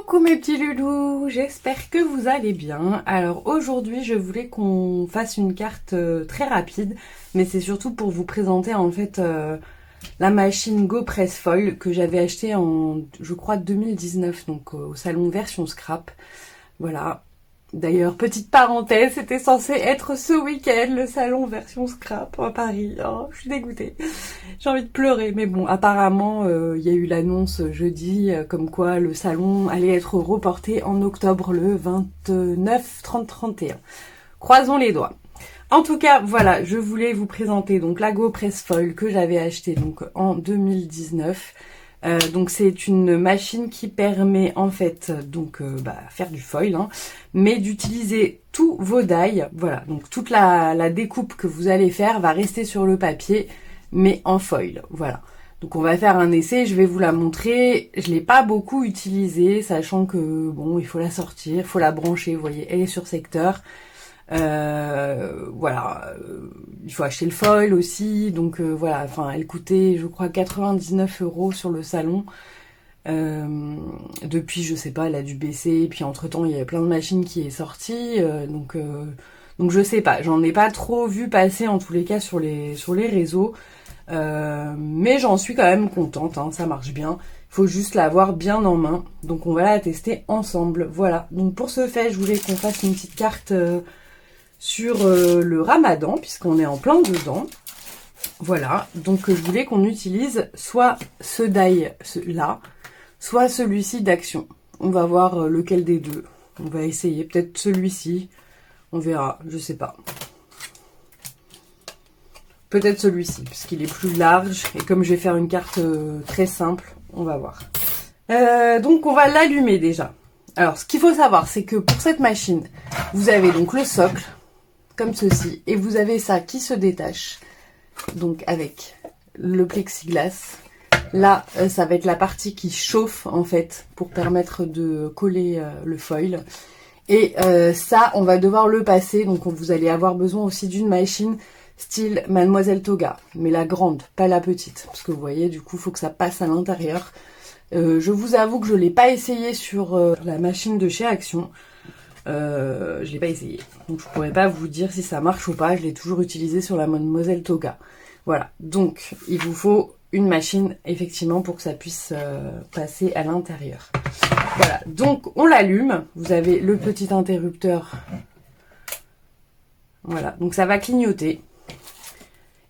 Coucou mes petits loulous, j'espère que vous allez bien. Alors aujourd'hui je voulais qu'on fasse une carte très rapide, mais c'est surtout pour vous présenter en fait la machine Go Press Foil que j'avais achetée en je crois 2019, donc au salon version scrap. Voilà. D'ailleurs, petite parenthèse, c'était censé être ce week-end, le salon version scrap à Paris. Oh, je suis dégoûtée. J'ai envie de pleurer, mais bon, apparemment, il y a eu l'annonce jeudi, comme quoi le salon allait être reporté en octobre le 29, 30, 31. Croisons les doigts. En tout cas, voilà, je voulais vous présenter donc la Go Press Foil que j'avais achetée donc en 2019. Donc c'est une machine qui permet en fait donc faire du foil, hein, mais d'utiliser tous vos die. Voilà, donc toute la découpe que vous allez faire va rester sur le papier, mais en foil. Voilà. Donc on va faire un essai, je vais vous la montrer. Je l'ai pas beaucoup utilisée, sachant que bon, il faut la sortir, il faut la brancher. Vous voyez, elle est sur secteur. Voilà, il faut acheter le foil aussi, donc voilà, enfin elle coûtait je crois 99 € sur le salon. Depuis je sais pas, elle a dû baisser, et puis entre temps il y avait plein de machines qui est sortie, donc je sais pas, j'en ai pas trop vu passer en tous les cas sur les réseaux, mais j'en suis quand même contente, hein, ça marche bien. Il faut juste l'avoir bien en main, donc on va la tester ensemble. Voilà, donc pour ce fait je voulais qu'on fasse une petite carte sur le Ramadan, puisqu'on est en plein dedans. Voilà, donc je voulais qu'on utilise soit ce die là, soit celui-ci d'action. On va voir lequel des deux. On va essayer peut-être celui-ci, on verra, je sais pas. Peut-être celui-ci, puisqu'il est plus large, et comme je vais faire une carte très simple, on va voir. Donc on va l'allumer déjà. Alors ce qu'il faut savoir, c'est que pour cette machine, vous avez donc le socle, comme ceci, et vous avez ça qui se détache, donc avec le plexiglas. Là, ça va être la partie qui chauffe en fait pour permettre de coller le foil. Et ça, on va devoir le passer, donc vous allez avoir besoin aussi d'une machine style Mademoiselle Toga, mais la grande, pas la petite, parce que vous voyez, du coup, il faut que ça passe à l'intérieur. Je vous avoue que je l'ai pas essayé sur la machine de chez Action. Je l'ai pas essayé, donc je pourrais pas vous dire si ça marche ou pas. Je l'ai toujours utilisé sur la Mademoiselle Toga. Voilà, donc il vous faut une machine effectivement pour que ça puisse passer à l'intérieur. Voilà, donc on l'allume. Vous avez le petit interrupteur. Voilà, donc ça va clignoter.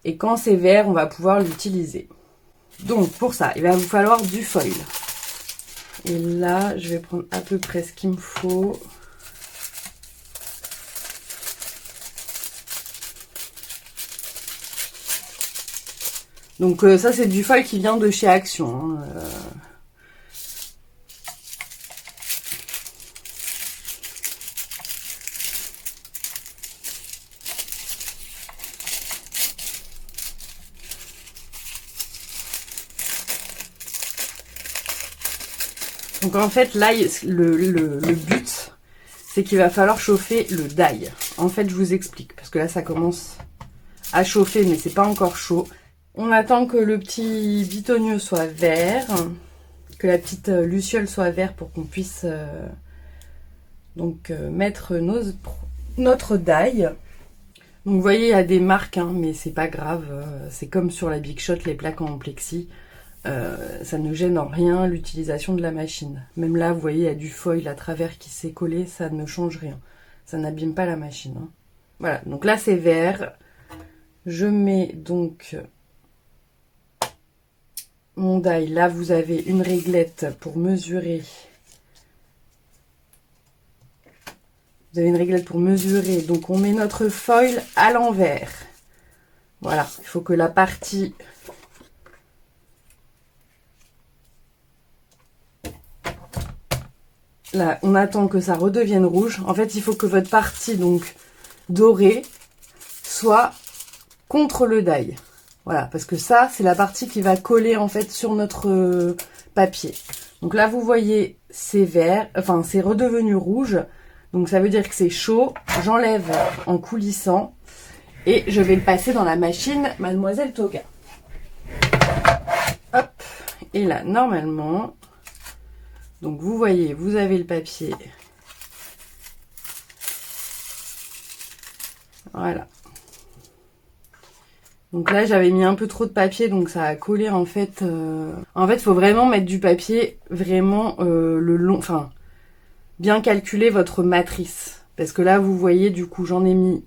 Et quand c'est vert, on va pouvoir l'utiliser. Donc pour ça, il va vous falloir du foil. Et là, je vais prendre à peu près ce qu'il me faut. Donc ça c'est du foil qui vient de chez Action, hein. Donc en fait là le but c'est qu'il va falloir chauffer le die. En fait je vous explique parce que là ça commence à chauffer mais c'est pas encore chaud. On attend que le petit bitonio soit vert, que la petite luciole soit verte pour qu'on puisse mettre notre die. Donc vous voyez, il y a des marques, hein, mais c'est pas grave. C'est comme sur la Big Shot, les plaques en plexi. Ça ne gêne en rien l'utilisation de la machine. Même là, vous voyez, il y a du foil à travers qui s'est collé, ça ne change rien. Ça n'abîme pas la machine, hein. Voilà, donc là c'est vert. Je mets donc mon die, là vous avez une réglette pour mesurer. Vous avez une réglette pour mesurer, donc on met notre foil à l'envers. Voilà, il faut que la partie là, on attend que ça redevienne rouge. En fait, il faut que votre partie donc dorée soit contre le die. Voilà, parce que ça, c'est la partie qui va coller en fait sur notre papier. Donc là, vous voyez, c'est vert, enfin, c'est redevenu rouge. Donc ça veut dire que c'est chaud. J'enlève en coulissant et je vais le passer dans la machine Mademoiselle Toga. Hop. Et là, normalement, Donc vous voyez, vous avez le papier. Voilà. Donc là, j'avais mis un peu trop de papier, donc ça a collé en fait. En fait, il faut vraiment mettre du papier, vraiment le long, enfin, bien calculer votre matrice. Parce que là, vous voyez, du coup, j'en ai mis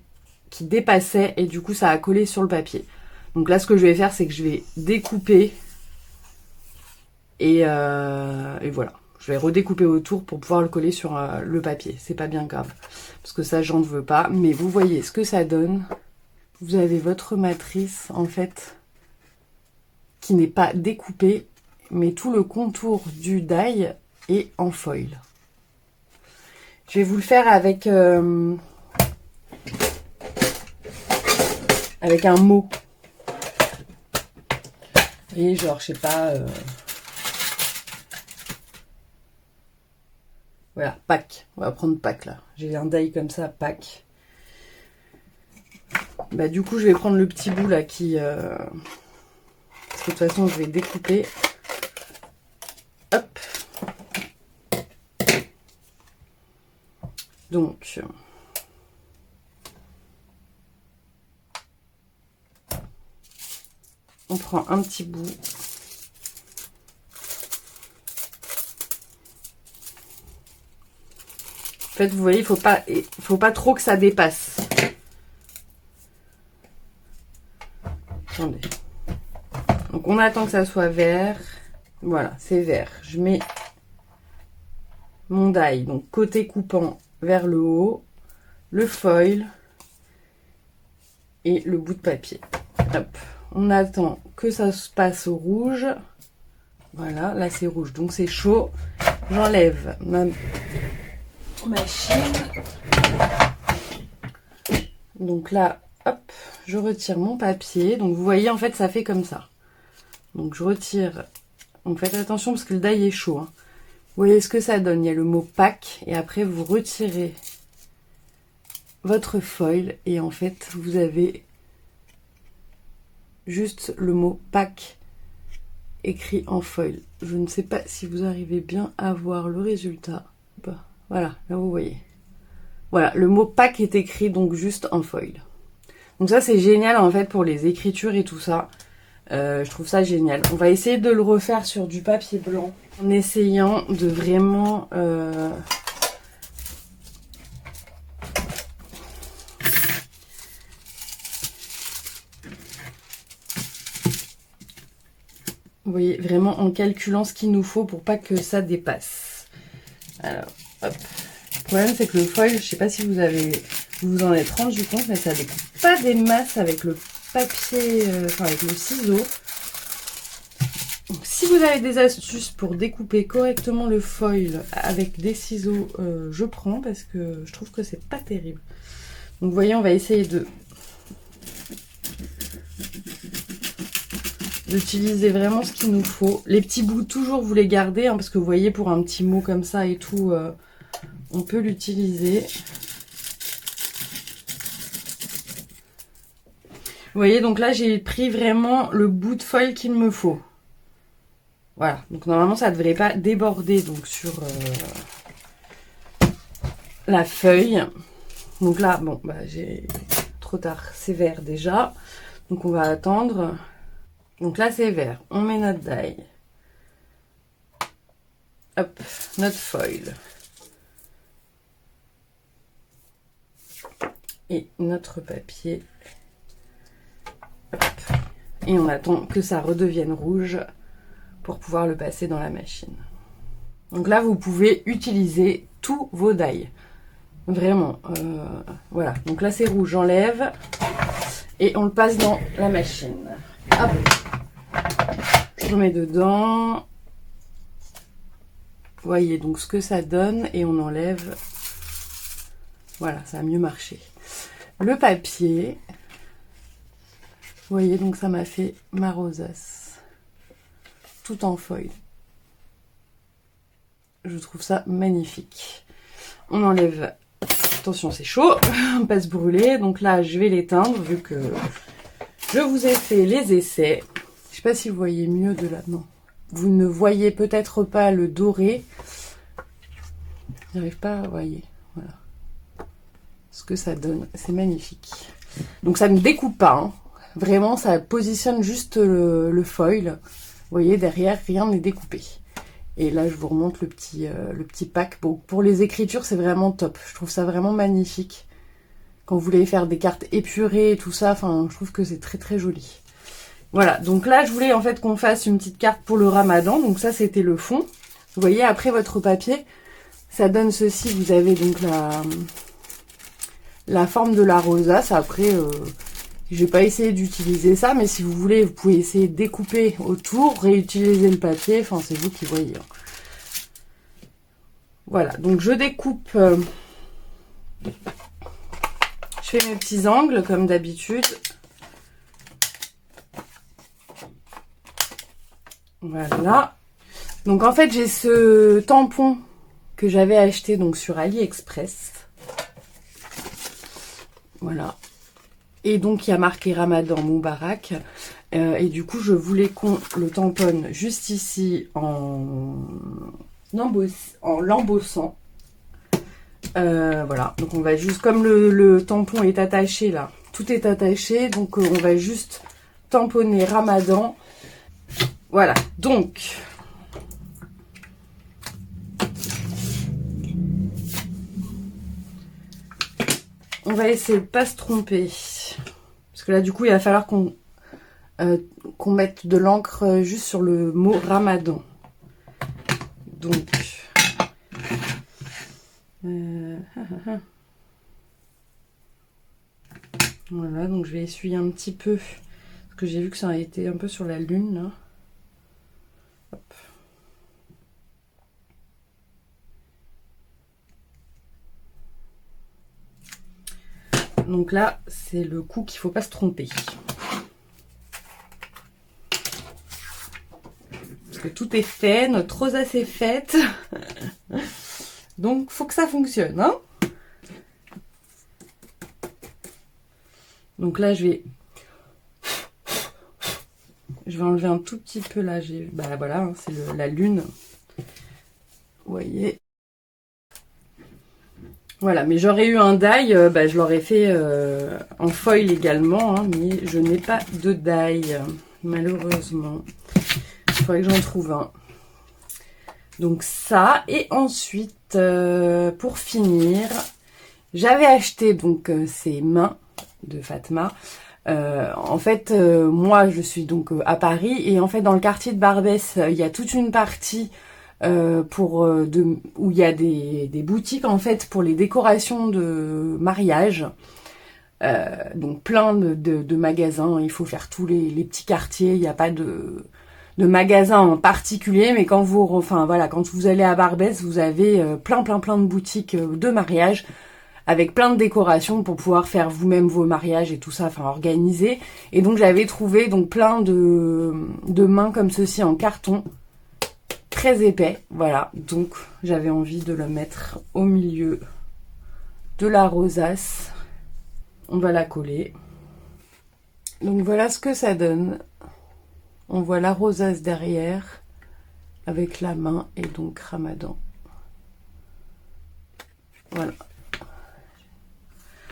qui dépassait et du coup, ça a collé sur le papier. Donc là, ce que je vais faire, c'est que je vais découper et voilà. Je vais redécouper autour pour pouvoir le coller sur le papier. C'est pas bien grave, parce que ça, j'en veux pas. Mais vous voyez ce que ça donne. Vous avez votre matrice, en fait, qui n'est pas découpée, mais tout le contour du die est en foil. Je vais vous le faire avec un mot. Vous voyez, genre, je sais pas... Voilà, Pâques. On va prendre Pâques, là. J'ai un die comme ça, Pâques. Bah, du coup, je vais prendre le petit bout, là, qui... Parce que de toute façon, je vais découper. Hop. Donc... On prend un petit bout. En fait, vous voyez, il faut pas trop que ça dépasse. Attendez. Donc, on attend que ça soit vert. Voilà, c'est vert. Je mets mon die, donc côté coupant vers le haut, le foil et le bout de papier. Hop. On attend que ça se passe au rouge. Voilà, là c'est rouge, donc c'est chaud. J'enlève ma machine. Donc là, hop, je retire mon papier. Donc vous voyez, en fait, ça fait comme ça. Donc je retire. Donc faites attention parce que le die est chaud. Hein. Vous voyez ce que ça donne. Il y a le mot pack et après vous retirez votre foil et en fait vous avez juste le mot pack écrit en foil. Je ne sais pas si vous arrivez bien à voir le résultat. Voilà, là vous voyez. Voilà, le mot pack est écrit donc juste en foil. Donc ça c'est génial en fait pour les écritures et tout ça. Je trouve ça génial. On va essayer de le refaire sur du papier blanc en essayant de vraiment... Vous voyez, vraiment en calculant ce qu'il nous faut pour pas que ça dépasse. Alors, hop. Le problème, c'est que le foil, je sais pas si vous vous en êtes rendu compte, mais ça découpe pas des masses avec le papier, enfin avec le ciseau. Donc, si vous avez des astuces pour découper correctement le foil avec des ciseaux, je prends parce que je trouve que c'est pas terrible. Donc, vous voyez, on va essayer d'utiliser vraiment ce qu'il nous faut. Les petits bouts, toujours vous les gardez, hein, parce que vous voyez, pour un petit mot comme ça et tout, on peut l'utiliser. Vous voyez, donc là, j'ai pris vraiment le bout de foil qu'il me faut. Voilà, donc normalement, ça ne devrait pas déborder donc sur la feuille. Donc là, bon, bah, j'ai trop tard, c'est vert déjà. Donc on va attendre... Donc là, c'est vert. On met notre die. Hop, notre foil. Et notre papier. Hop. Et on attend que ça redevienne rouge pour pouvoir le passer dans la machine. Donc là, vous pouvez utiliser tous vos die. Vraiment. Voilà. Donc là, c'est rouge. J'enlève. Et on le passe dans la machine. Hop. Je remets dedans. Vous voyez donc ce que ça donne et on enlève. Voilà, ça a mieux marché. Le papier. Vous voyez, donc ça m'a fait ma rosace. Tout en foil. Je trouve ça magnifique. On enlève. Attention, c'est chaud. On va se brûler. Donc là, je vais l'éteindre vu que je vous ai fait les essais. Je sais pas si vous voyez mieux de là. Non. vous ne voyez peut-être pas le doré. J'arrive pas à voir. Voilà. Ce que ça donne. C'est magnifique. Donc ça ne découpe pas. Hein. Vraiment, ça positionne juste le foil. Vous voyez, derrière, rien n'est découpé. Et là, je vous remonte le petit pack. Bon, pour les écritures, c'est vraiment top. Je trouve ça vraiment magnifique. Quand vous voulez faire des cartes épurées et tout ça, enfin, je trouve que c'est très très joli. Voilà, donc là, je voulais en fait qu'on fasse une petite carte pour le ramadan. Donc ça, c'était le fond. Vous voyez, après votre papier, ça donne ceci. Vous avez donc la forme de la rosace. Après, j'ai pas essayé d'utiliser ça, mais si vous voulez, vous pouvez essayer de découper autour, réutiliser le papier. Enfin, c'est vous qui voyez. Voilà, donc je découpe. Je fais mes petits angles comme d'habitude. Voilà. Donc en fait, j'ai ce tampon que j'avais acheté donc sur AliExpress. Voilà. Et donc il y a marqué Ramadan Moubarak. Et du coup, je voulais qu'on le tamponne juste ici en l'embossant. Voilà. Donc on va juste, comme le tampon est attaché là, tout est attaché. Donc on va juste tamponner Ramadan. Voilà. Donc on va essayer de pas se tromper. Parce que là, du coup, il va falloir qu'on mette de l'encre juste sur le mot Ramadan. Donc, voilà, donc je vais essuyer un petit peu. Parce que j'ai vu que ça a été un peu sur la lune, là. Hop. Donc là, c'est le coup qu'il ne faut pas se tromper. Parce que tout est fait, notre rosace est faite. Donc, faut que ça fonctionne, hein. Donc là, je vais enlever un tout petit peu là. Bah voilà, hein, c'est la lune. Vous voyez. Voilà, mais j'aurais eu un die, bah, je l'aurais fait en foil également, hein, mais je n'ai pas de die, malheureusement. Il faudrait que j'en trouve un. Donc ça, et ensuite, pour finir, j'avais acheté donc ces mains de Fatma. En fait, moi, je suis donc à Paris, et en fait, dans le quartier de Barbès, il y a toute une partie où il y a des boutiques en fait pour les décorations de mariage. Donc plein de magasins, il faut faire tous les petits quartiers, il n'y a pas de magasins en particulier, mais quand vous allez à Barbès, vous avez plein de boutiques de mariage avec plein de décorations pour pouvoir faire vous-même vos mariages et tout ça, enfin organiser. Et donc j'avais trouvé donc plein de mains comme ceci en carton, très épais, voilà. Donc j'avais envie de le mettre au milieu de la rosace. On va la coller. Donc voilà ce que ça donne. On voit la rosace derrière avec la main et donc Ramadan. Voilà.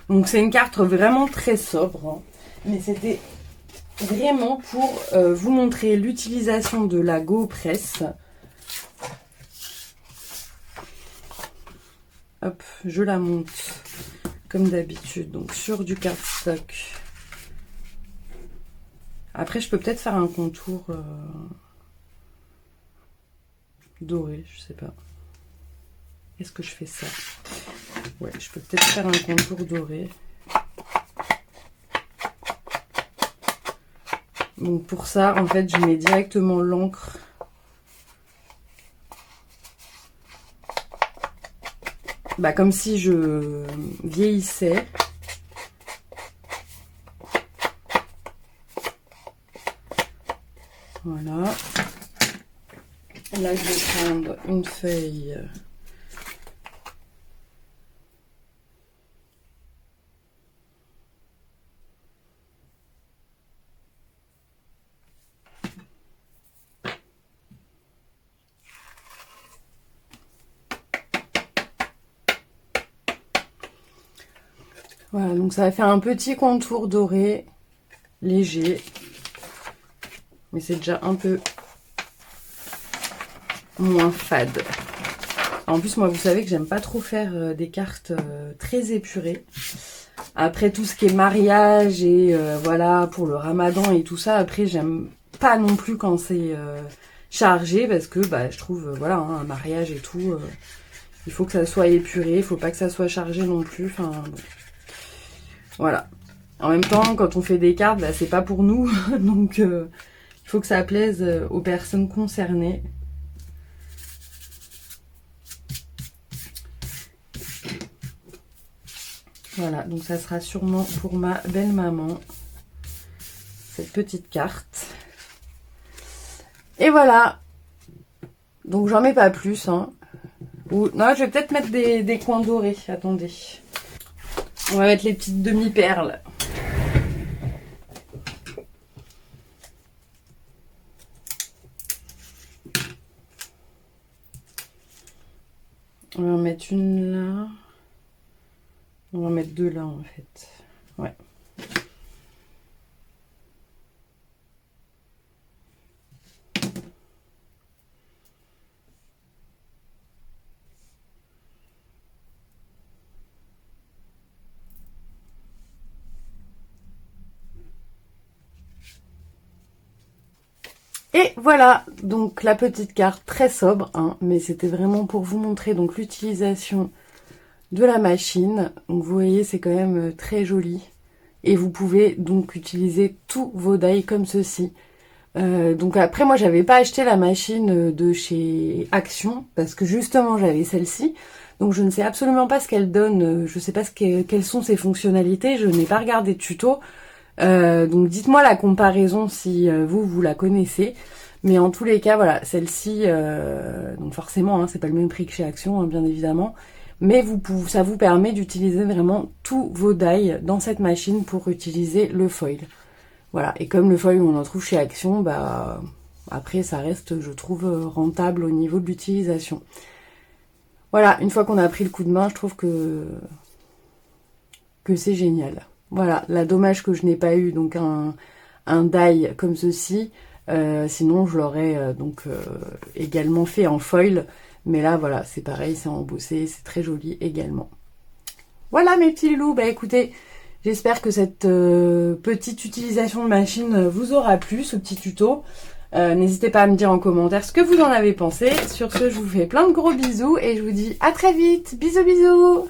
Donc c'est une carte vraiment très sobre, hein, mais c'était vraiment pour vous montrer l'utilisation de la GoPress. Hop, je la monte comme d'habitude, donc sur du cardstock. Après, je peux peut-être faire un contour doré, je sais pas. Est-ce que je fais ça? Ouais, je peux peut-être faire un contour doré. Donc pour ça, en fait, je mets directement l'encre. Bah, comme si je vieillissais. Voilà. Là, je vais prendre une feuille. Voilà, donc ça va faire un petit contour doré, léger. Mais c'est déjà un peu moins fade. En plus, moi, vous savez que j'aime pas trop faire des cartes très épurées. Après, tout ce qui est mariage et voilà, pour le ramadan et tout ça, après, j'aime pas non plus quand c'est chargé parce que bah, je trouve, voilà, hein, un mariage et tout, il faut que ça soit épuré, il faut pas que ça soit chargé non plus. Enfin, bon. Voilà. En même temps, quand on fait des cartes, bah, c'est pas pour nous, donc il faut que ça plaise aux personnes concernées. Voilà, donc ça sera sûrement pour ma belle maman, cette petite carte. Et voilà. Donc j'en mets pas plus. Hein. Ou, non, je vais peut-être mettre des coins dorés. Attendez. On va mettre les petites demi-perles. On va en mettre une là. On va en mettre deux là en fait. Ouais. Et voilà, donc la petite carte très sobre, hein, mais c'était vraiment pour vous montrer donc l'utilisation de la machine. Donc vous voyez, c'est quand même très joli. Et vous pouvez donc utiliser tous vos die comme ceci. Donc après, moi, j'avais pas acheté la machine de chez Action parce que justement, j'avais celle-ci. Donc je ne sais absolument pas ce qu'elle donne. Je sais pas quelles sont ses fonctionnalités. Je n'ai pas regardé de tuto. Donc dites-moi la comparaison si vous la connaissez. Mais en tous les cas, voilà, celle-ci, donc forcément, hein, c'est pas le même prix que chez Action, hein, bien évidemment. Mais ça vous permet d'utiliser vraiment tous vos die dans cette machine pour utiliser le foil. Voilà, et comme le foil on en trouve chez Action, bah après ça reste, je trouve, rentable au niveau de l'utilisation. Voilà, une fois qu'on a pris le coup de main, je trouve que c'est génial. Voilà, là, dommage que je n'ai pas eu donc un die comme ceci. Sinon, je l'aurais également fait en foil. Mais là, voilà, c'est pareil, c'est embossé, c'est très joli également. Voilà mes petits loulous, bah écoutez, j'espère que cette petite utilisation de machine vous aura plu, ce petit tuto. N'hésitez pas à me dire en commentaire ce que vous en avez pensé. Sur ce, je vous fais plein de gros bisous et je vous dis à très vite. Bisous bisous.